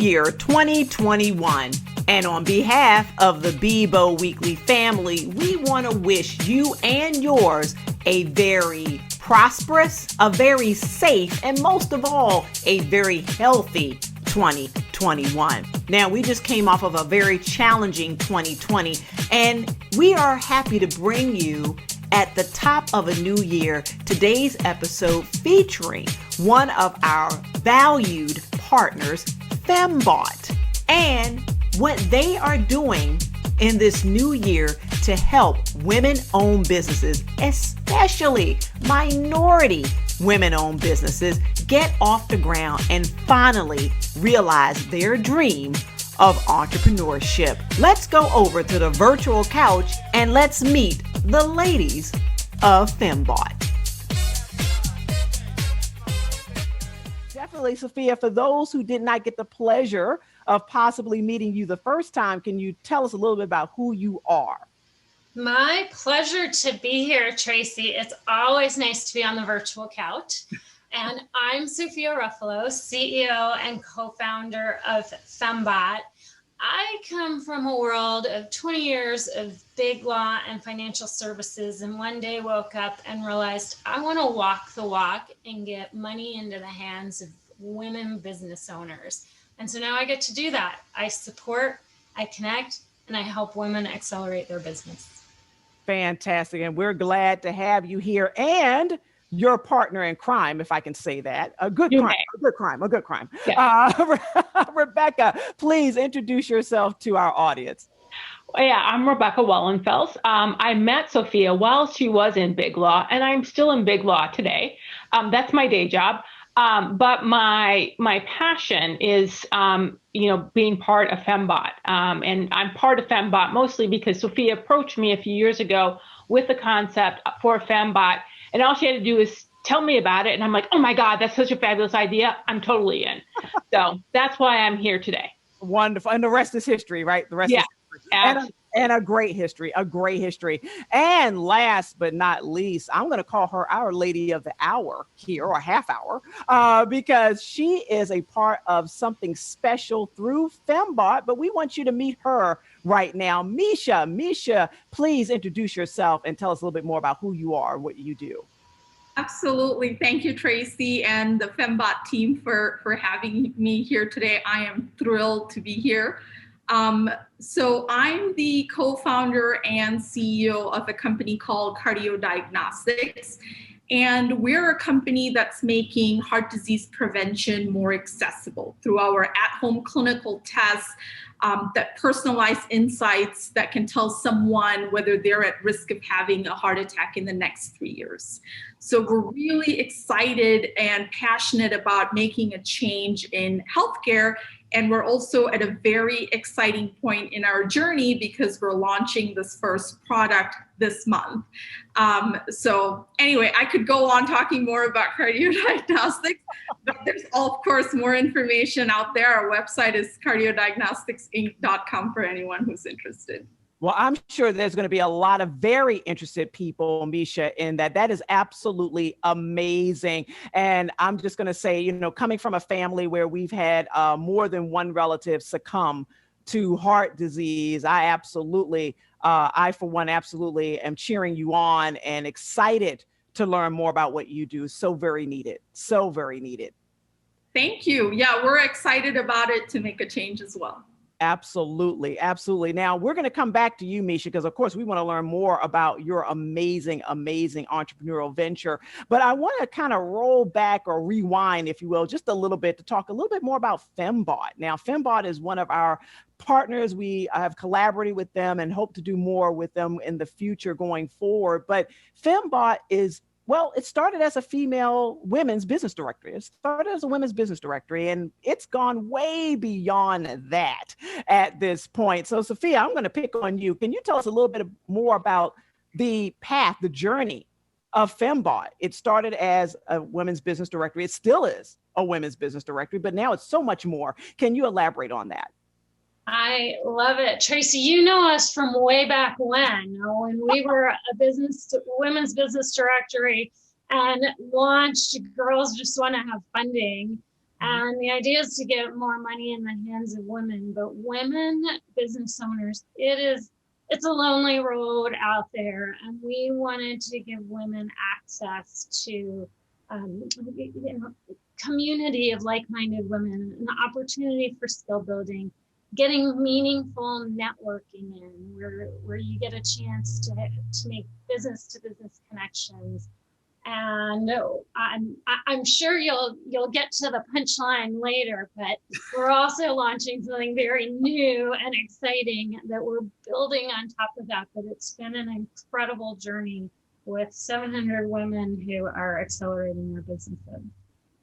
year 2021. And on behalf of the BIBO Weekly family, we want to wish you and yours a very prosperous, a very safe, and most of all, a very healthy 2021. Now, we just came off of a very challenging 2020, and we are happy to bring you at the top of a new year today's episode featuring one of our valued partners, femmebought, and what they are doing in this new year to help women-owned businesses, especially minority women-owned businesses, get off the ground and finally realize their dream of entrepreneurship. Let's go over to the virtual couch and let's meet the ladies of femmebought. Definitely, Sophia, for those who did not get the pleasure of possibly meeting you the first time, can you tell us a little bit about who you are? My pleasure to be here, Tracy. It's always nice to be on the virtual couch. And I'm Sophia Ruffalo, CEO and co-founder of femmebought. I come from a world of 20 years of big law and financial services, and one day woke up and realized I want to walk the walk and get money into the hands of women business owners. And so now I get to do that. I support, I connect, and I help women accelerate their business. Fantastic. And we're glad to have you here and your partner in crime, if I can say that. A good crime. Yeah. Rebecca, please introduce yourself to our audience. Yeah, I'm Rebecca Wallenfels. I met Sophia while she was in big law, and I'm still in big law today. That's my day job. But my passion is, being part of femmebought. And I'm part of femmebought mostly because Sophia approached me a few years ago with the concept for femmebought. And all she had to do is tell me about it. And I'm like, oh my God, that's such a fabulous idea. I'm totally in. So that's why I'm here today. Wonderful. And the rest is history, right? The rest is history. And a great history, And last but not least, I'm going to call her our lady of the hour here, or half hour, because she is a part of something special through femmebought, but we want you to meet her right now. Meesha, please introduce yourself and tell us a little bit more about who you are and what you do. Absolutely. Thank you, Tracy, and the femmebought team for having me here today. I am thrilled to be here. So I'm the co-founder and CEO of a company called Cardio Diagnostics. And we're a company that's making heart disease prevention more accessible through our at-home clinical tests that personalize insights that can tell someone whether they're at risk of having a heart attack in the next 3 years. So we're really excited and passionate about making a change in healthcare. And we're also at a very exciting point in our journey because we're launching this first product this month. So anyway, I could go on talking more about cardio diagnostics, but there's, of course, more information out there. Our website is cardiodiagnosticsinc.com for anyone who's interested. Well, I'm sure there's going to be a lot of very interested people, Meesha, in that. That is absolutely amazing. And I'm just going to say, coming from a family where we've had more than one relative succumb to heart disease, I for one, absolutely am cheering you on and excited to learn more about what you do. So very needed. So very needed. Thank you. Yeah, we're excited about it to make a change as well. Absolutely. Now we're going to come back to you, Meesha, because of course we want to learn more about your amazing entrepreneurial venture. But I want to kind of roll back or rewind, if you will, just a little bit to talk a little bit more about femmebought. Now, femmebought is one of our partners. We have collaborated with them and hope to do more with them in the future going forward. But femmebought is, well, it started as a female women's business directory. It started as a women's business directory, and it's gone way beyond that at this point. So, Sophia, I'm going to pick on you. Can you tell us a little bit more about the path, the journey of femmebought? It started as a women's business directory. It still is a women's business directory, but now it's so much more. Can you elaborate on that? I love it. Tracy, you know us from way back when we were a women's business directory and launched Girls Just Want to Have Funding. And the idea is to get more money in the hands of women, but women business owners, it's a lonely road out there. And we wanted to give women access to community of like-minded women, an opportunity for skill building, getting meaningful networking in, where you get a chance to make business-to-business connections. And I'm sure you'll get to the punchline later, but we're also launching something very new and exciting that we're building on top of that. But it's been an incredible journey with 700 women who are accelerating their businesses.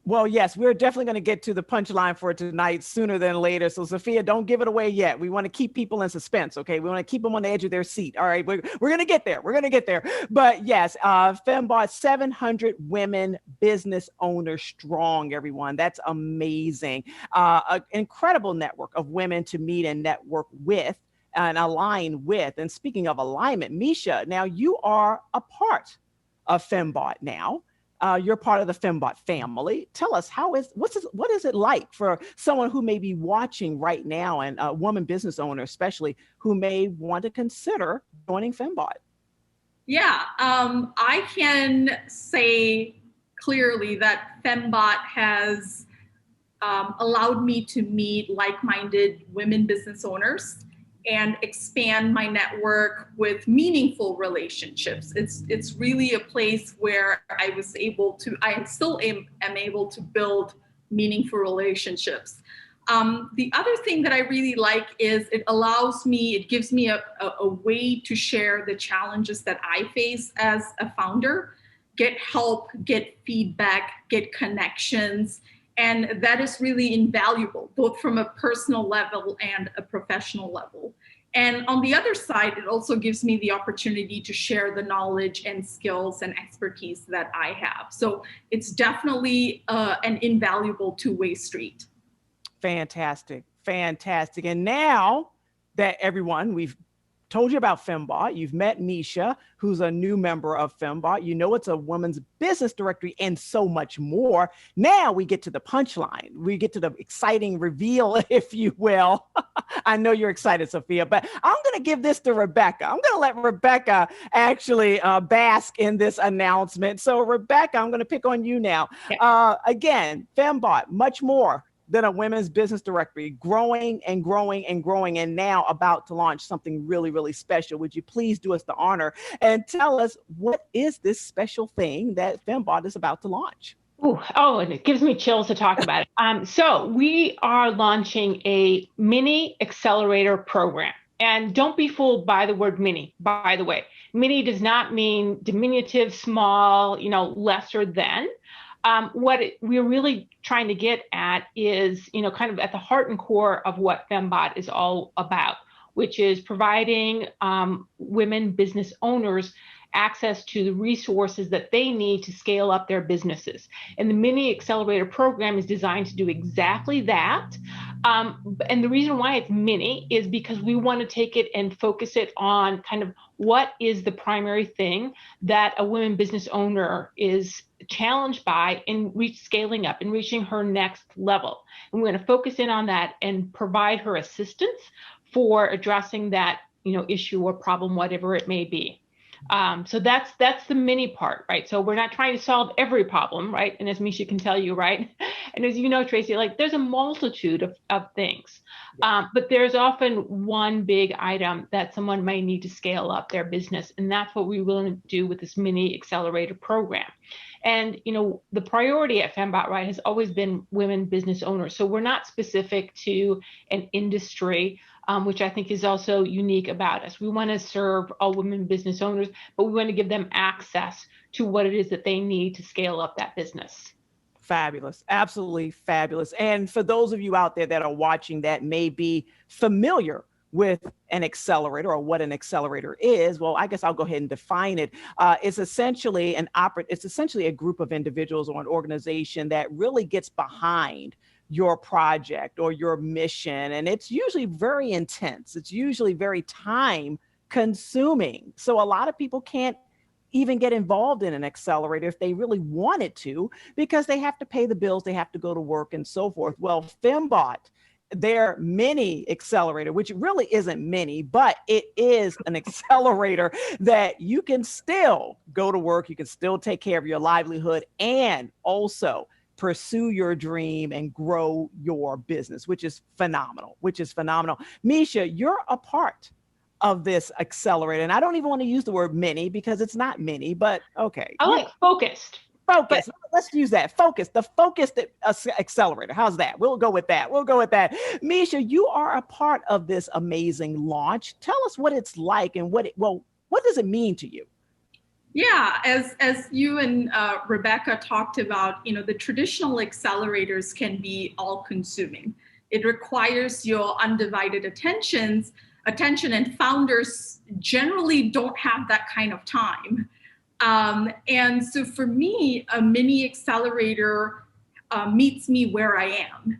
Well, yes, we're definitely going to get to the punchline for tonight sooner than later. So, Sophia, don't give it away yet. We want to keep people in suspense, okay? We want to keep them on the edge of their seat. All right, we're going to get there. We're going to get there. But yes, femmebought, 700 women business owners strong, everyone. That's amazing. An incredible network of women to meet and network with and align with. And speaking of alignment, Meesha, now you are a part of femmebought now. You're part of the femmebought family. Tell us, what is it like for someone who may be watching right now, and a woman business owner especially, who may want to consider joining femmebought? Yeah, I can say clearly that femmebought has allowed me to meet like-minded women business owners and expand my network with meaningful relationships. It's really a place where I still am able to build meaningful relationships. The other thing that I really like is it gives me a way to share the challenges that I face as a founder, get help, get feedback, get connections. And that is really invaluable, both from a personal level and a professional level. And on the other side, it also gives me the opportunity to share the knowledge and skills and expertise that I have. So it's definitely an invaluable two-way street. Fantastic, fantastic. And now that we've told you about femmebought, you've met Meesha, who's a new member of femmebought. You know it's a women's business directory and so much more. Now we get to the punchline. We get to the exciting reveal, if you will. I know you're excited, Sophia, but I'm going to give this to Rebecca. I'm going to let Rebecca actually bask in this announcement. So Rebecca, I'm going to pick on you now. Yeah. Again, femmebought, much more than a women's business directory, growing and growing and growing, and now about to launch something really, really special. Would you please do us the honor and tell us, what is this special thing that femmebought is about to launch? And it gives me chills to talk about it. So we are launching a mini accelerator program. And don't be fooled by the word mini, by the way. Mini does not mean diminutive, small, lesser than. What we're really trying to get at is, kind of at the heart and core of what femmebought is all about, which is providing women business owners access to the resources that they need to scale up their businesses. And the Mini Accelerator program is designed to do exactly that. And the reason why it's mini is because we want to take it and focus it on kind of what is the primary thing that a women business owner is challenged by in scaling up and reaching her next level. And we're going to focus in on that and provide her assistance for addressing that, issue or problem, whatever it may be. So that's the mini part, right? So we're not trying to solve every problem, right? And as Meesha can tell you, right? And as you know, Tracy, there's a multitude of things, but there's often one big item that someone may need to scale up their business. And that's what we will do with this Mini Accelerator program. And, the priority at femmebought, right, has always been women business owners. So we're not specific to an industry, which I think is also unique about us. We want to serve all women business owners, but we want to give them access to what it is that they need to scale up that business. Fabulous. Absolutely fabulous. And for those of you out there that are watching that may be familiar with an accelerator or what an accelerator is, well, I guess I'll go ahead and define it. It's essentially a group of individuals or an organization that really gets behind your project or your mission. And it's usually very intense. It's usually very time consuming. So a lot of people can't even get involved in an accelerator if they really wanted to, because they have to pay the bills, they have to go to work and so forth. Well, femmebought, their mini accelerator, which really isn't mini, but it is an accelerator that you can still go to work, you can still take care of your livelihood, and also pursue your dream and grow your business, which is phenomenal, Meesha, you're a part of this accelerator. And I don't even want to use the word mini because it's not mini, but okay. I like focused. Focus. Let's use that. Focus. The focused accelerator. How's that? We'll go with that. Meesha, you are a part of this amazing launch. Tell us what it's like and what does it mean to you? Yeah, as you and Rebecca talked about, the traditional accelerators can be all-consuming. It requires your undivided attention, and founders generally don't have that kind of time. And so for me, a mini accelerator meets me where I am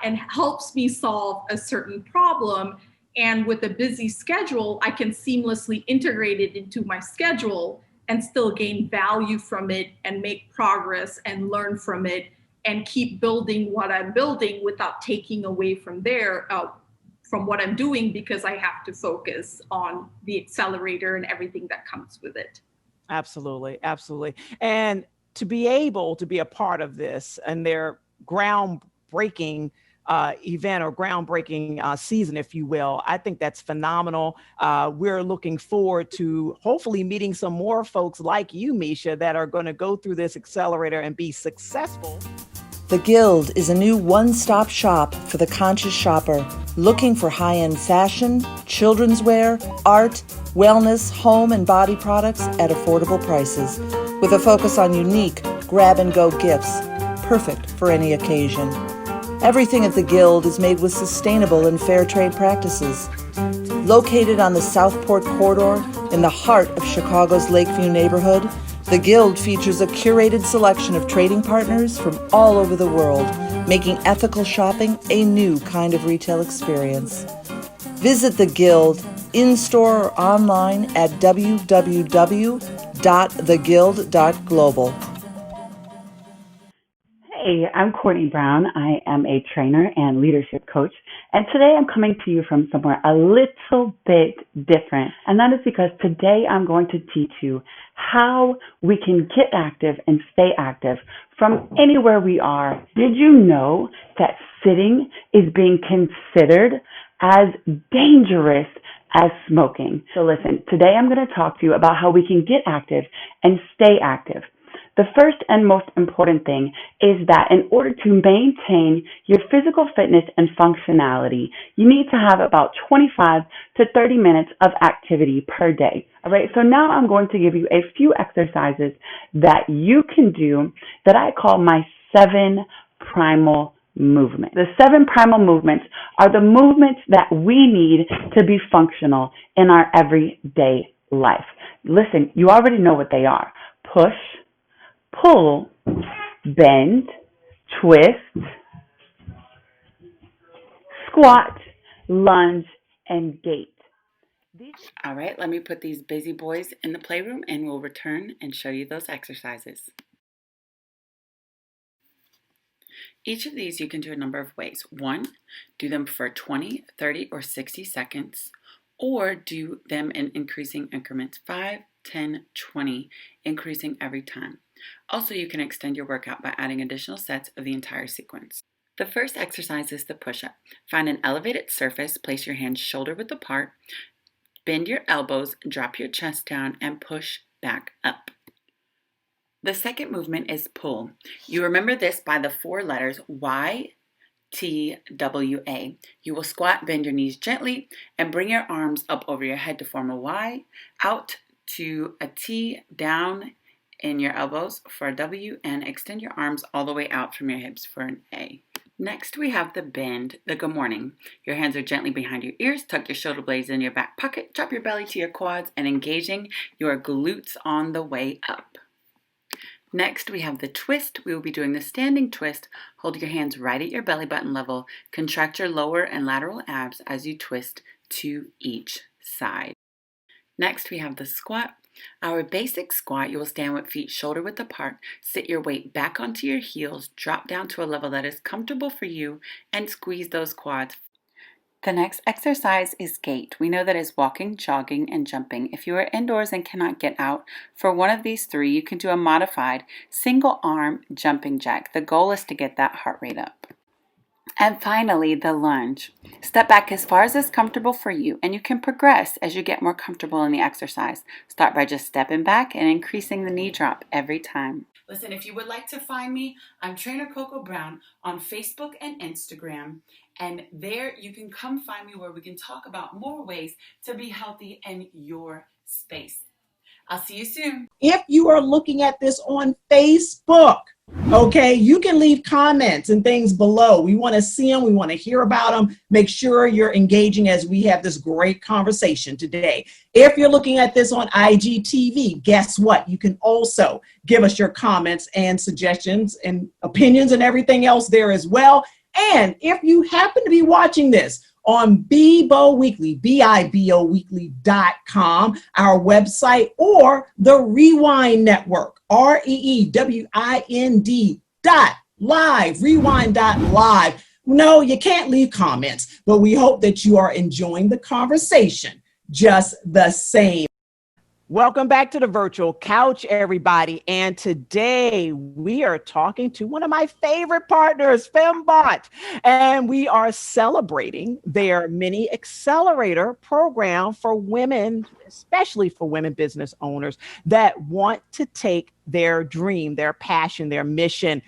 and helps me solve a certain problem. And with a busy schedule, I can seamlessly integrate it into my schedule and still gain value from it and make progress and learn from it and keep building what I'm building without taking away from from what I'm doing, because I have to focus on the accelerator and everything that comes with it. Absolutely. And to be able to be a part of this and their groundbreaking event or groundbreaking season, if you will, I think that's phenomenal. We're looking forward to hopefully meeting some more folks like you, Meesha, that are going to go through this accelerator and be successful. The Guild is a new one-stop shop for the conscious shopper looking for high-end fashion, children's wear, art, wellness, home and body products at affordable prices, with a focus on unique grab-and-go gifts, perfect for any occasion. Everything at the Guild is made with sustainable and fair trade practices. Located on the Southport Corridor in the heart of Chicago's Lakeview neighborhood, the Guild features a curated selection of trading partners from all over the world, making ethical shopping a new kind of retail experience. Visit the Guild in-store or online at www.theguild.global. Hey, I'm Courtney Brown. I am a trainer and leadership coach, and today I'm coming to you from somewhere a little bit different, and that is because today I'm going to teach you how we can get active and stay active from anywhere we are. Did you know that sitting is being considered as dangerous as smoking? So listen, today I'm going to talk to you about how we can get active and stay active. The first and most important thing is that in order to maintain your physical fitness and functionality, you need to have about 25 to 30 minutes of activity per day. All right, so now I'm going to give you a few exercises that you can do that I call my 7 primal movements. The 7 primal movements are the movements that we need to be functional in our everyday life. Listen, you already know what they are. Push, pull, bend, twist, squat, lunge, and gait. All right, let me put these busy boys in the playroom and we'll return and show you those exercises. Each of these you can do a number of ways. 1, do them for 20, 30, or 60 seconds, or do them in increasing increments, 5, 10, 20, increasing every time. Also, you can extend your workout by adding additional sets of the entire sequence. The first exercise is the push-up. Find an elevated surface, place your hands shoulder width apart, bend your elbows, drop your chest down, and push back up. The second movement is pull. You remember this by the 4 letters Y, T, W, A. You will squat, bend your knees gently, and bring your arms up over your head to form a Y, out to a T, down in your elbows for a W, and extend your arms all the way out from your hips for an A. Next, we have the bend, the good morning. Your hands are gently behind your ears, tuck your shoulder blades in your back pocket, drop your belly to your quads, and engaging your glutes on the way up. Next, we have the twist. We will be doing the standing twist. Hold your hands right at your belly button level. Contract your lower and lateral abs as you twist to each side. Next, we have the squat. Our basic squat, you will stand with feet shoulder width apart, sit your weight back onto your heels, drop down to a level that is comfortable for you, and squeeze those quads. The next exercise is GAIT. We know that is walking, jogging, and jumping. If you are indoors and cannot get out, for one of these three, you can do a modified single arm jumping jack. The goal is to get that heart rate up. And finally, the lunge. Step back as far as is comfortable for you, and you can progress as you get more comfortable in the exercise. Start by just stepping back and increasing the knee drop every time. Listen, if you would like to find me, I'm Trainer Coco Brown on Facebook and Instagram. And there you can come find me where we can talk about more ways to be healthy in your space. I'll see you soon. If you are looking at this on Facebook, okay, you can leave comments and things below. We want to see them. We want to hear about them. Make sure you're engaging as we have this great conversation today. If you're looking at this on IGTV, guess what? You can also give us your comments and suggestions and opinions and everything else there as well. And if you happen to be watching this on BIBO Weekly, BIBO Weekly.com, our website, or the Reewind Network, REEWIND.live, Reewind.live. No, you can't leave comments, but we hope that you are enjoying the conversation just the same. Welcome back to the virtual couch, everybody. And today we are talking to one of my favorite partners, femmebought, and we are celebrating their mini accelerator program for women, especially for women business owners that want to take their dream, their passion, their mission,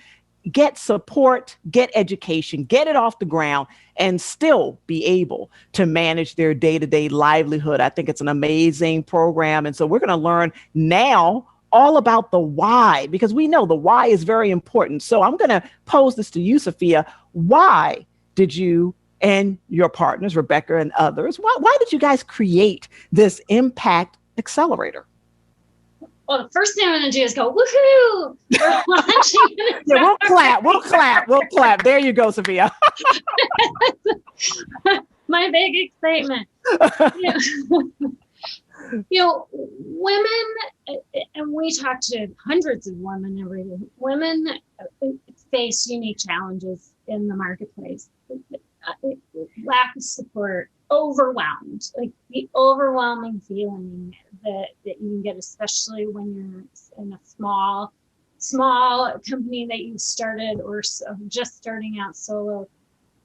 get support, get education, get it off the ground, and still be able to manage their day-to-day livelihood. I think it's an amazing program. And so we're going to learn now all about the why, because we know the why is very important. So I'm going to pose this to you, Sophia. Why did you and your partners, Rebecca and others, why did you guys create this Impact Accelerator? Well, the first thing I'm going to do is go, woohoo! We're launching. Yeah, we'll clap. There you go, Sophia. My big excitement. Women, and we talk to hundreds of women every day. Women face unique challenges in the marketplace. Lack of support, overwhelmed, like the overwhelming feeling that you can get, especially when you're in a small company that you started or just starting out solo.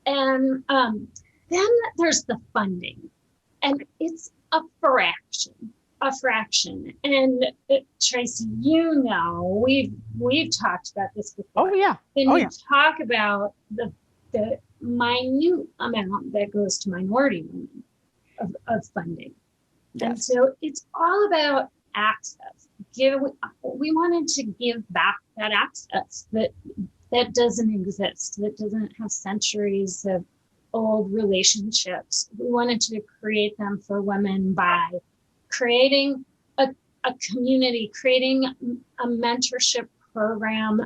And then there's the funding, and it's a fraction. And Tracy, we've talked about this before. Oh yeah. You talk about the minute amount that goes to minority women of funding. Yes. And so it's all about access. We wanted to give back that access that doesn't exist, that doesn't have centuries of old relationships. We wanted to create them for women by creating a community, creating a mentorship program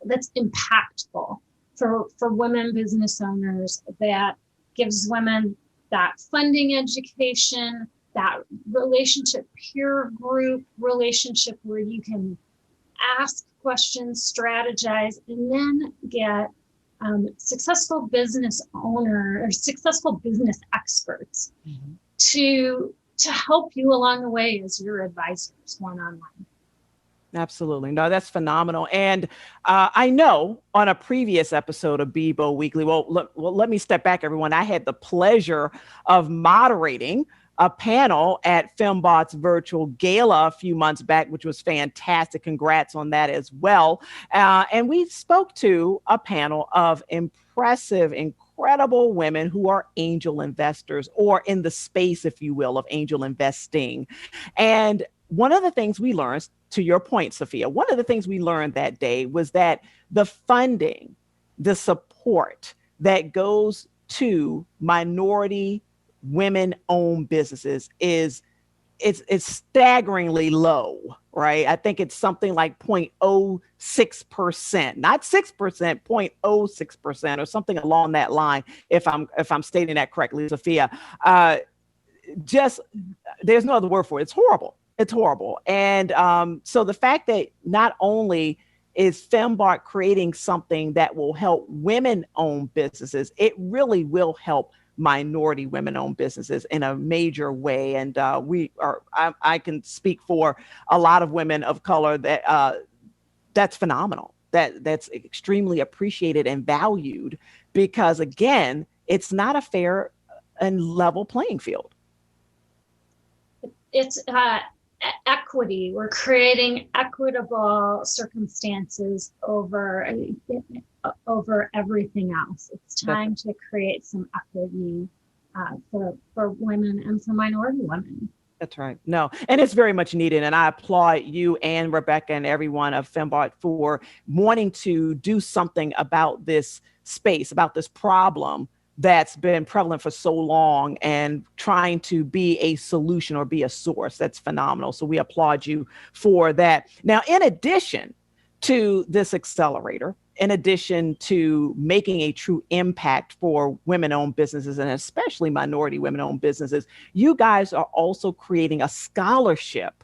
that's impactful for women business owners, that gives women that funding education, that relationship, peer group relationship where you can ask questions, strategize, and then get successful business owner or successful business experts to help you along the way as your advisors one-on-one. Absolutely. No, that's phenomenal. And I know on a previous episode of BIBO Weekly, let me step back, everyone. I had the pleasure of moderating a panel at femmebought's virtual gala a few months back, which was fantastic. Congrats on that as well. And we spoke to a panel of incredible women who are angel investors, or in the space, if you will, of angel investing. And one of the things we learned, to your point, Sophia, one of the things we learned that day was that the funding, the support that goes to minority women-owned businesses it's staggeringly low, right? I think it's something like 0.06%, not 6%, 0.06%, or something along that line. If I'm stating that correctly, Sophia, there's no other word for it. It's horrible. It's horrible. And so the fact that not only is femmebought creating something that will help women-owned businesses, it really will help minority women-owned businesses in a major way. And I can speak for a lot of women of color that that's phenomenal. That's extremely appreciated and valued because, again, it's not a fair and level playing field. It's equity. We're creating equitable circumstances over everything else. It's time to create some equity for women and for minority women. That's right. No, and it's very much needed. And I applaud you and Rebecca and everyone of femmebought for wanting to do something about this space, about this problem that's been prevalent for so long and trying to be a solution or be a source. That's phenomenal. So we applaud you for that. Now, in addition to this accelerator, in addition to making a true impact for women-owned businesses and especially minority women-owned businesses, you guys are also creating a scholarship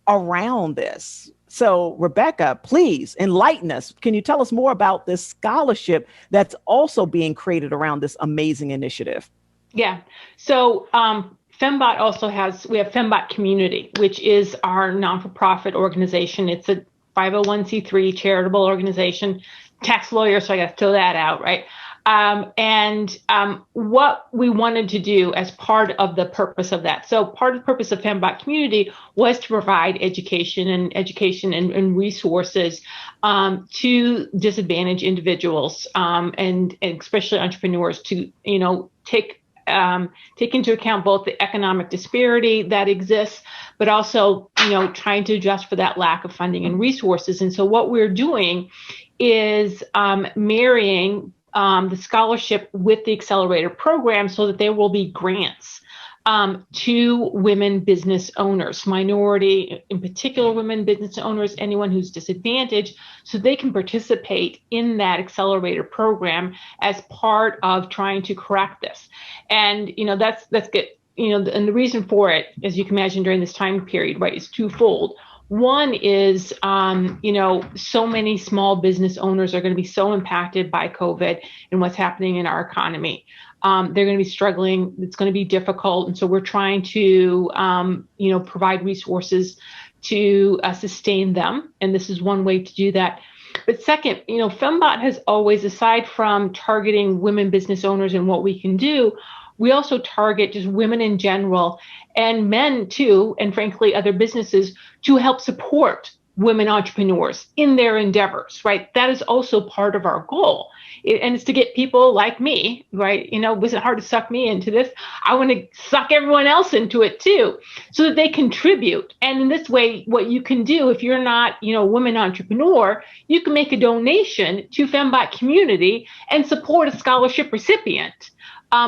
around this. So Rebecca, please enlighten us. Can you tell us more about this scholarship that's also being created around this amazing initiative? Yeah. So femmebought also we have femmebought Community, which is our non-for-profit organization. It's a 501c3 charitable organization. Tax lawyer, so I got to throw that out, right? What we wanted to do as part of the purpose of that. So part of the purpose of femmebought Community was to provide education and resources to disadvantaged individuals and especially entrepreneurs to, take into account both the economic disparity that exists, but also, trying to adjust for that lack of funding and resources. And so what we're doing is marrying the scholarship with the Accelerator program so that there will be grants to women business owners, minority, in particular women business owners, anyone who's disadvantaged, so they can participate in that Accelerator program as part of trying to correct this. And, that's good. And the reason for it, as you can imagine during this time period, right, is twofold. One is, so many small business owners are going to be so impacted by COVID and what's happening in our economy. They're going to be struggling. It's going to be difficult. And so we're trying to, provide resources to sustain them. And this is one way to do that. But second, femmebought has always, aside from targeting women business owners and what we can do, we also target just women in general and men too, and frankly, other businesses to help support women entrepreneurs in their endeavors, right? That is also part of our goal. And it's to get people like me, right? It wasn't hard to suck me into this. I want to suck everyone else into it too, so that they contribute. And in this way, what you can do, if you're not, a woman entrepreneur, you can make a donation to femmebought Community and support a scholarship recipient.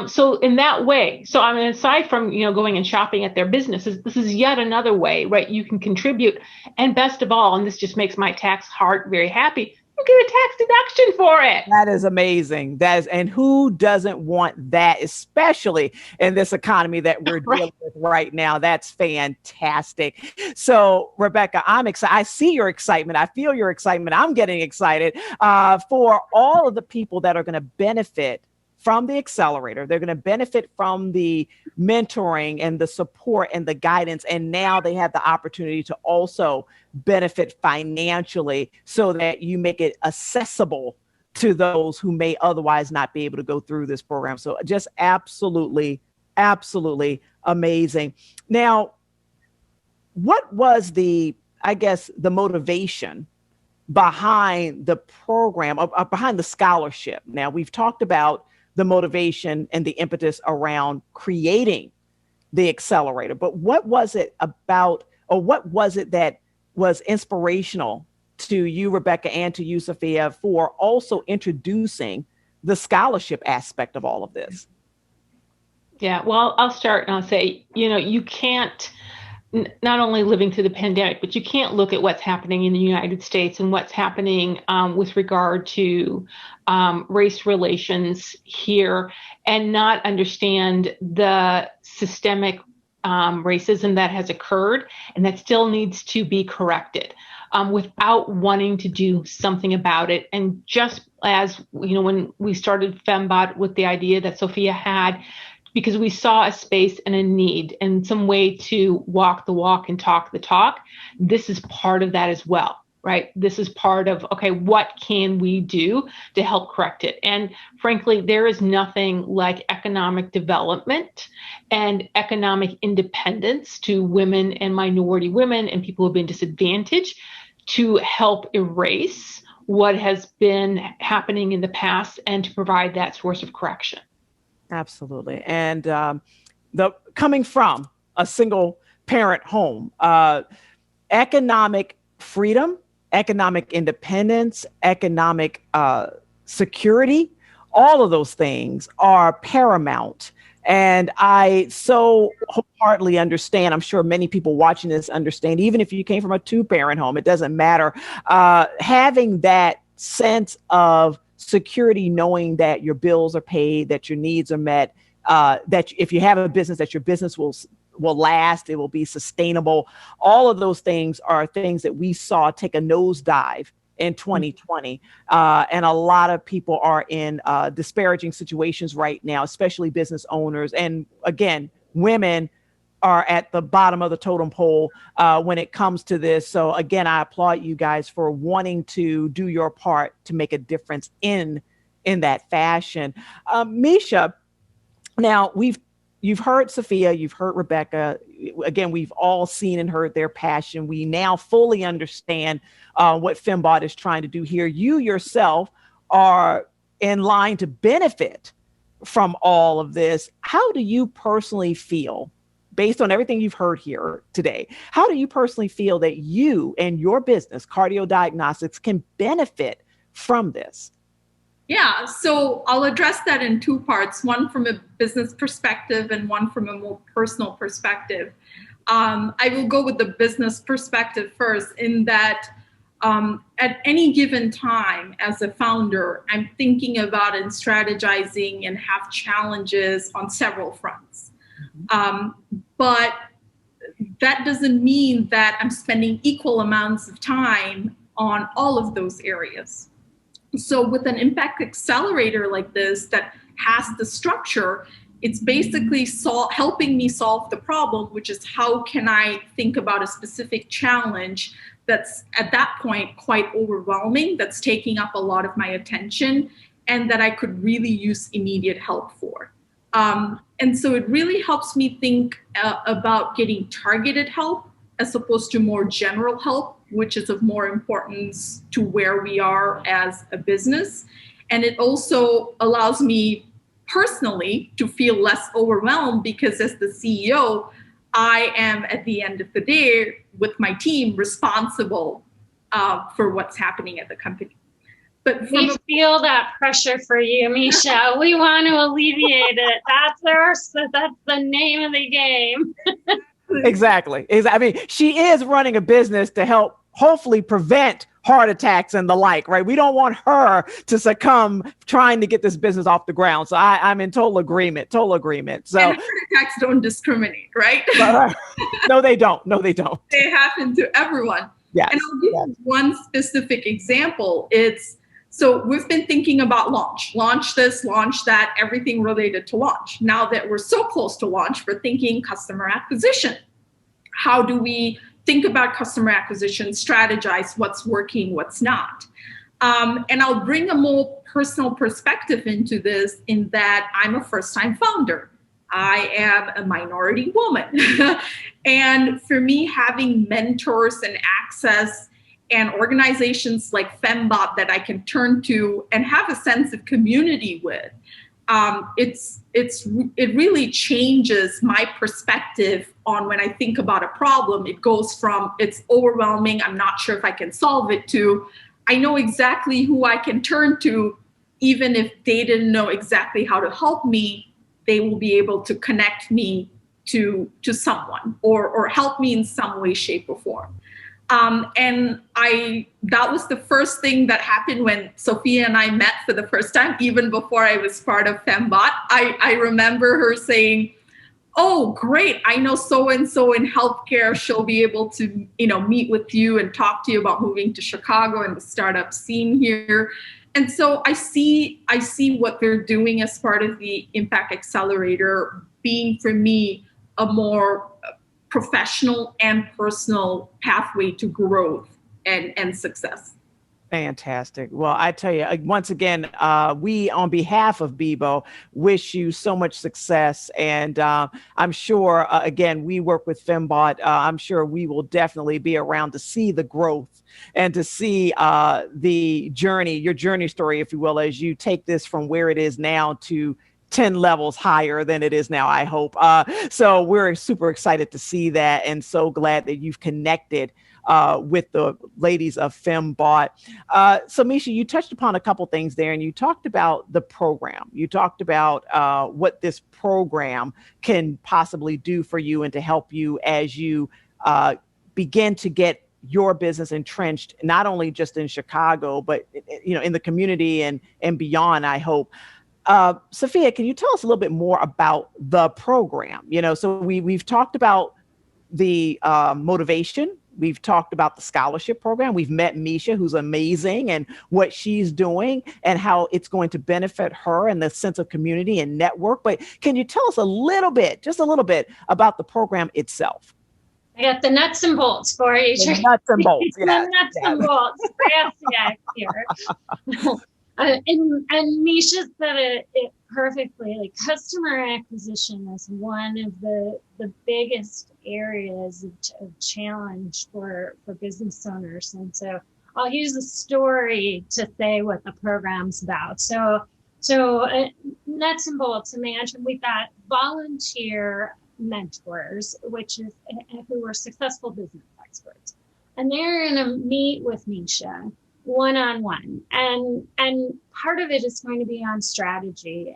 So in that way, aside from, going and shopping at their businesses, this is yet another way, right? You can contribute. And best of all, and this just makes my tax heart very happy, you get a tax deduction for it. That is amazing. And who doesn't want that, especially in this economy that we're dealing with right now? That's fantastic. So Rebecca, I'm excited. I see your excitement. I feel your excitement. I'm getting excited for all of the people that are going to benefit from the Accelerator. They're going to benefit from the mentoring and the support and the guidance. And now they have the opportunity to also benefit financially so that you make it accessible to those who may otherwise not be able to go through this program. So just absolutely, absolutely amazing. Now, what was the motivation behind the program, or behind the scholarship? Now, we've talked about the motivation and the impetus around creating the Accelerator, but what was it about, or what was it that was inspirational to you, Rebecca, and to you, Sophia, for also introducing the scholarship aspect of all of this? Yeah, well, I'll start and I'll say, you can't, not only living through the pandemic, but you can't look at what's happening in the United States and what's happening with regard to race relations here and not understand the systemic racism that has occurred and that still needs to be corrected, without wanting to do something about it. And just as, when we started femmebought with the idea that Sophia had, because we saw a space and a need and some way to walk the walk and talk the talk, this is part of that as well. Right? This is part of, okay, what can we do to help correct it? And frankly, there is nothing like economic development and economic independence to women and minority women and people who have been disadvantaged to help erase what has been happening in the past and to provide that source of correction. Absolutely. And coming from a single parent home, economic freedom, economic independence, economic security, all of those things are paramount. And I so wholeheartedly understand, I'm sure many people watching this understand, even if you came from a 2-parent home, it doesn't matter. Having that sense of security, knowing that your bills are paid, that your needs are met, that if you have a business, that your business will last, it will be sustainable. All of those things are things that we saw take a nosedive in 2020. And a lot of people are in disparaging situations right now, especially business owners. And again, women are at the bottom of the totem pole when it comes to this. So again, I applaud you guys for wanting to do your part to make a difference in that fashion. Meesha, now you've heard Sophia, you've heard Rebecca. Again, we've all seen and heard their passion. We now fully understand what femmebought is trying to do here. You yourself are in line to benefit from all of this. How do you personally feel, based on everything you've heard here today, how do you personally feel that you and your business, Cardio Diagnostics, can benefit from this? Yeah, so I'll address that in 2 parts, one from a business perspective and one from a more personal perspective. I will go with the business perspective first, in that at any given time as a founder, I'm thinking about and strategizing and have challenges on several fronts. But that doesn't mean that I'm spending equal amounts of time on all of those areas. So with an impact accelerator like this that has the structure, it's basically helping me solve the problem, which is how can I think about a specific challenge that's at that point quite overwhelming, that's taking up a lot of my attention, and that I could really use immediate help for. And so it really helps me think about getting targeted help as opposed to more general help, which is of more importance to where we are as a business. And it also allows me personally to feel less overwhelmed, because as the CEO, I am at the end of the day with my team responsible for what's happening at the company. But we feel that pressure for you, Meesha. We want to alleviate it. That's the name of the game. Exactly. I mean, she is running a business to help hopefully prevent heart attacks and the like, right? We don't want her to succumb trying to get this business off the ground. So I'm in total agreement. So and heart attacks don't discriminate, right? No, they don't. They happen to everyone. Yes. And I'll give you one specific example. So we've been thinking about launch this, launch that, everything related to launch. Now that we're so close to launch, we're thinking customer acquisition. How do we think about customer acquisition, strategize what's working, what's not? And I'll bring a more personal perspective into this, in that I'm a first-time founder. I am a minority woman. And for me, having mentors and access and organizations like femmebought that I can turn to and have a sense of community with, it really changes my perspective on when I think about a problem. It goes from it's overwhelming, I'm not sure if I can solve it, to I know exactly who I can turn to. Even if they didn't know exactly how to help me, they will be able to connect me to someone or help me in some way, shape, or form. And that was the first thing that happened when Sophia and I met for the first time, even before I was part of femmebought. I remember her saying, oh, great, I know so-and-so in healthcare. She'll be able to, meet with you and talk to you about moving to Chicago and the startup scene here. And so I see what they're doing as part of the Impact Accelerator being, for me, a more professional and personal pathway to growth and success. Fantastic. Well, I tell you, once again, we on behalf of BIBO wish you so much success. And I'm sure, again, we work with femmebought. I'm sure we will definitely be around to see the growth and to see the journey, your journey story, if you will, as you take this from where it is now to 10 levels higher than it is now, I hope. So we're super excited to see that, and so glad that you've connected with the ladies of femmebought. So Meesha, you touched upon a couple things there, and you talked about the program. You talked about what this program can possibly do for you and to help you as you begin to get your business entrenched, not only just in Chicago, but in the community and beyond, I hope. Sophia, can you tell us a little bit more about the program? So we've talked about the motivation. We've talked about the scholarship program. We've met Meesha, who's amazing, and what she's doing and how it's going to benefit her and the sense of community and network. But can you tell us just a little bit about the program itself? I got the nuts and bolts for you. The nuts and bolts. The nuts and bolts. Yes, here. And Meesha said it perfectly. Like, customer acquisition is one of the biggest areas of challenge for business owners. And so I'll use a story to say what the program's about. So nuts and bolts. Imagine we've got volunteer mentors, who are successful business experts, and they're going to meet with Meesha one-on-one, and part of it is going to be on strategy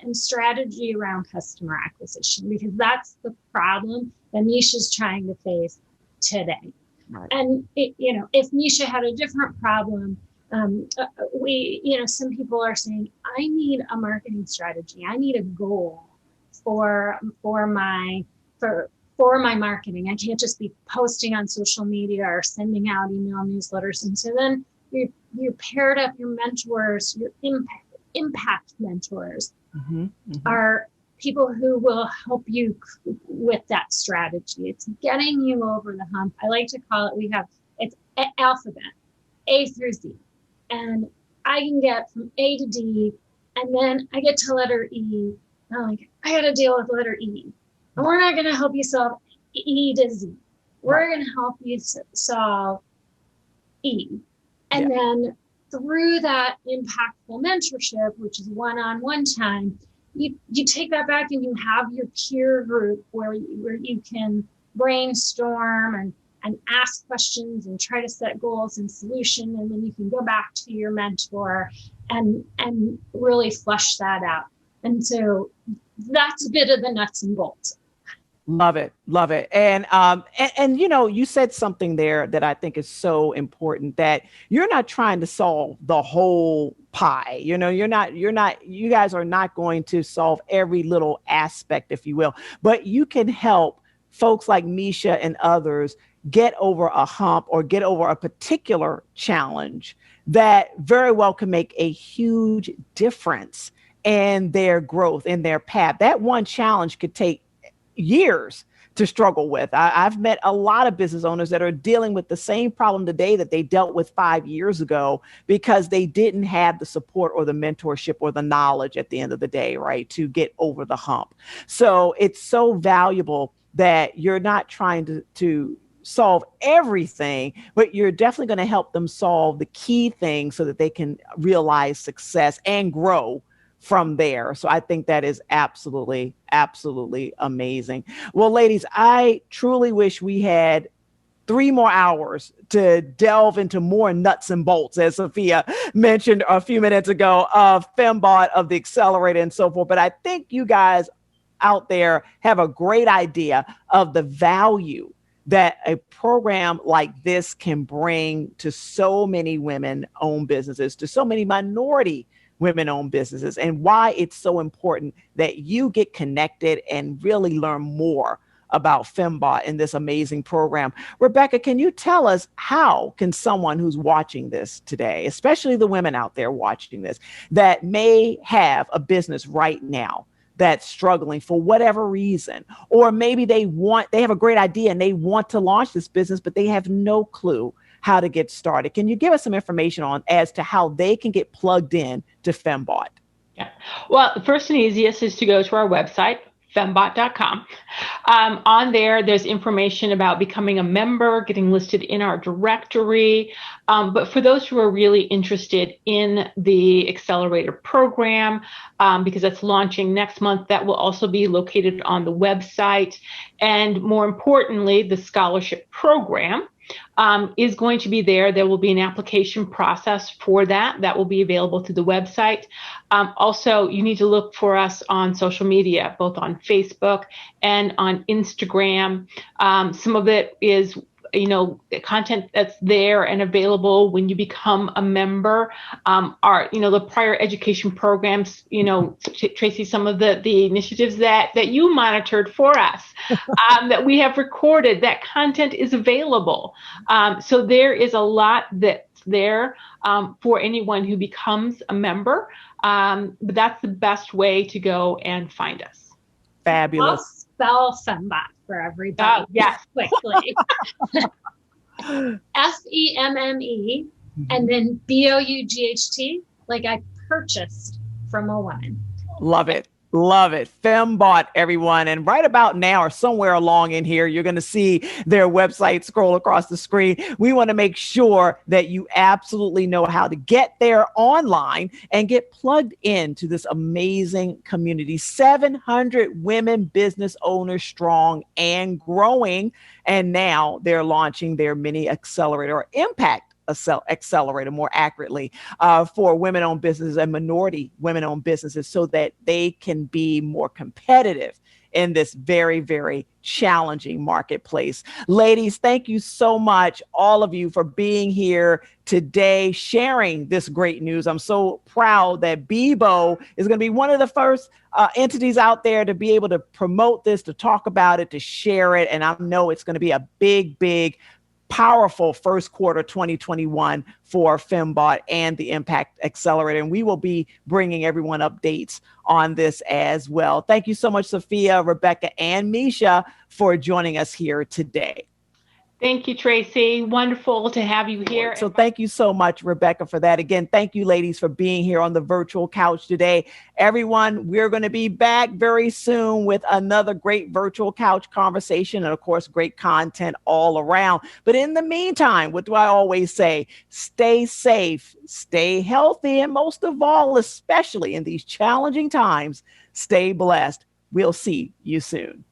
around customer acquisition, because that's the problem that Meesha's trying to face today. Right. And if Meesha had a different problem, some people are saying, I need a marketing strategy, I need a goal for my marketing. I can't just be posting on social media or sending out email newsletters. And so then you paired up your mentors, your impact mentors, are people who will help you with that strategy. It's getting you over the hump. I like to call it, it's alphabet, A through Z. And I can get from A to D, and then I get to letter E. And I'm like, I got to deal with letter E. And we're not going to help you solve E to Z. We're going to help you solve E. And then through that impactful mentorship, which is one-on-one time, you take that back and you have your peer group where you can brainstorm and ask questions and try to set goals and solution. And then you can go back to your mentor and really flesh that out. And so that's a bit of the nuts and bolts. Love it. Love it. And you said something there that I think is so important, that you're not trying to solve the whole pie. You guys are not going to solve every little aspect, if you will, but you can help folks like Meesha and others get over a hump or get over a particular challenge that very well can make a huge difference in their growth, in their path. That one challenge could take years to struggle with. I've met a lot of business owners that are dealing with the same problem today that they dealt with 5 years ago, because they didn't have the support or the mentorship or the knowledge at the end of the day, right, to get over the hump. So it's so valuable that you're not trying to solve everything, but you're definitely going to help them solve the key things so that they can realize success and grow from there. So I think that is absolutely, absolutely amazing. Well, ladies, I truly wish we had 3 more hours to delve into more nuts and bolts, as Sophia mentioned a few minutes ago, of femmebought, of the Accelerator, and so forth. But I think you guys out there have a great idea of the value that a program like this can bring to so many women-owned businesses, to so many minority women-owned businesses and why it's so important that you get connected and really learn more about femmebought in this amazing program. Rebecca, can you tell us how can someone who's watching this today, especially the women out there watching this, that may have a business right now that's struggling for whatever reason, or maybe they have a great idea and they want to launch this business, but they have no clue how to get started. Can you give us some information on as to how they can get plugged in to femmebought? Yeah. Well, the first and easiest is to go to our website, femmebought.com. On there's information about becoming a member, getting listed in our directory. But for those who are really interested in the Accelerator program, because that's launching next month, that will also be located on the website. And more importantly, the scholarship program is going to be there. There will be an application process for that. That will be available through the website. Also, you need to look for us on social media, both on Facebook and on Instagram. Some of it is, content that's there and available when you become a member. The prior education programs, Tracy, some of the initiatives that you monitored for us, that we have recorded, that content is available. So there is a lot that's there for anyone who becomes a member. But that's the best way to go and find us. Fabulous. I'll spell femmebought for everybody. Yes. Quickly. FEMME and then BOUGHT, like I purchased from a woman. Love it. Love it. Femmebought, everyone. And right about now or somewhere along in here, you're going to see their website scroll across the screen. We want to make sure that you absolutely know how to get there online and get plugged into this amazing community. 700 women business owners strong and growing. And now they're launching their mini accelerator or impact accelerator, more accurately, for women-owned businesses and minority women-owned businesses so that they can be more competitive in this very, very challenging marketplace. Ladies, thank you so much, all of you, for being here today, sharing this great news. I'm so proud that BIBO is going to be one of the first entities out there to be able to promote this, to talk about it, to share it. And I know it's going to be a big, big powerful first quarter 2021 for femmebought and the Impact Accelerator. And we will be bringing everyone updates on this as well. Thank you so much, Sophia, Rebecca, and Meesha for joining us here today. Thank you, Tracy. Wonderful to have you here. So thank you so much, Rebecca, for that. Again, thank you, ladies, for being here on the virtual couch today. Everyone, we're going to be back very soon with another great virtual couch conversation and, of course, great content all around. But in the meantime, what do I always say? Stay safe, stay healthy, and most of all, especially in these challenging times, stay blessed. We'll see you soon.